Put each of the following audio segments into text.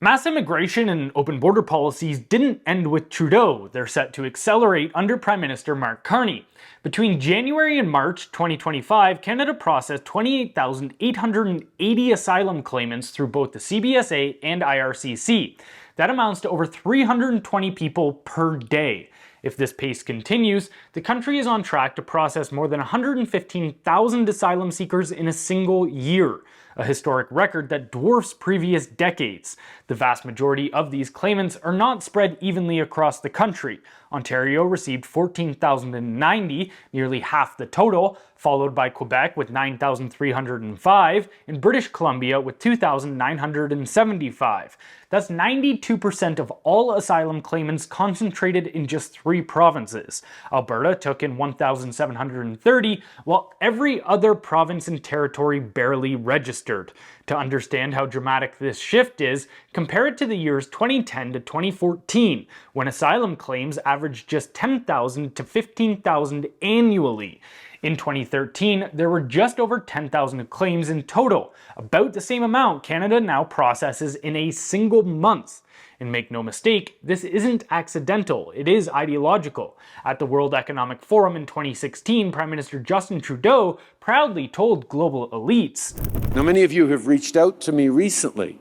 Mass immigration and open border policies didn't end with Trudeau. They're set to accelerate under Prime Minister Mark Carney. Between January and March 2025, Canada processed 28,880 asylum claimants through both the CBSA and IRCC. That amounts to over 320 people per day. If this pace continues, the country is on track to process more than 115,000 asylum seekers in a single year, a historic record that dwarfs previous decades. The vast majority of these claimants are not spread evenly across the country. Ontario received 14,090, nearly half the total, followed by Quebec with 9,305, and British Columbia with 2,975. That's 92% of all asylum claimants concentrated in just 3 provinces. Alberta took in 1,730, while every other province and territory barely registered. To understand how dramatic this shift is, compare it to the years 2010 to 2014, when asylum claims averaged just 10,000 to 15,000 annually. In 2013, there were just over 10,000 claims in total, about the same amount Canada now processes in a single month. And make no mistake, this isn't accidental, it is ideological. At the World Economic Forum in 2016, Prime Minister Justin Trudeau proudly told global elites, "Now, many of you have reached out to me recently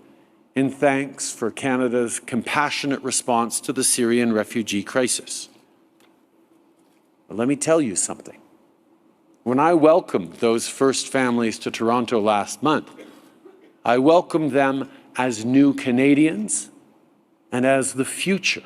in thanks for Canada's compassionate response to the Syrian refugee crisis. But let me tell you something. When I welcomed those first families to Toronto last month, I welcomed them as new Canadians and as the future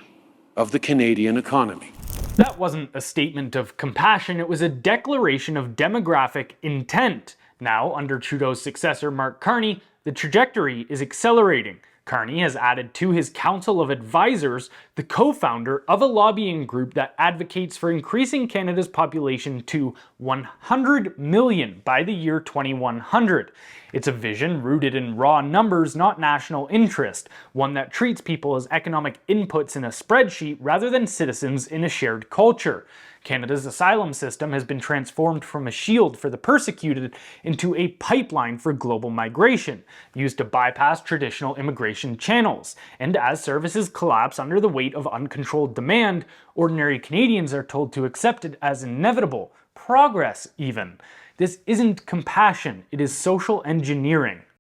of the Canadian economy." That wasn't a statement of compassion, it was a declaration of demographic intent. Now, under Trudeau's successor Mark Carney, the trajectory is accelerating. Carney has added to his Council of Advisors the co-founder of a lobbying group that advocates for increasing Canada's population to 100 million by the year 2100. It's a vision rooted in raw numbers, not national interest, one that treats people as economic inputs in a spreadsheet rather than citizens in a shared culture. Canada's asylum system has been transformed from a shield for the persecuted into a pipeline for global migration, used to bypass traditional immigration channels. And as services collapse under the weight of uncontrolled demand, ordinary Canadians are told to accept it as inevitable, progress even. This isn't compassion, it is social engineering.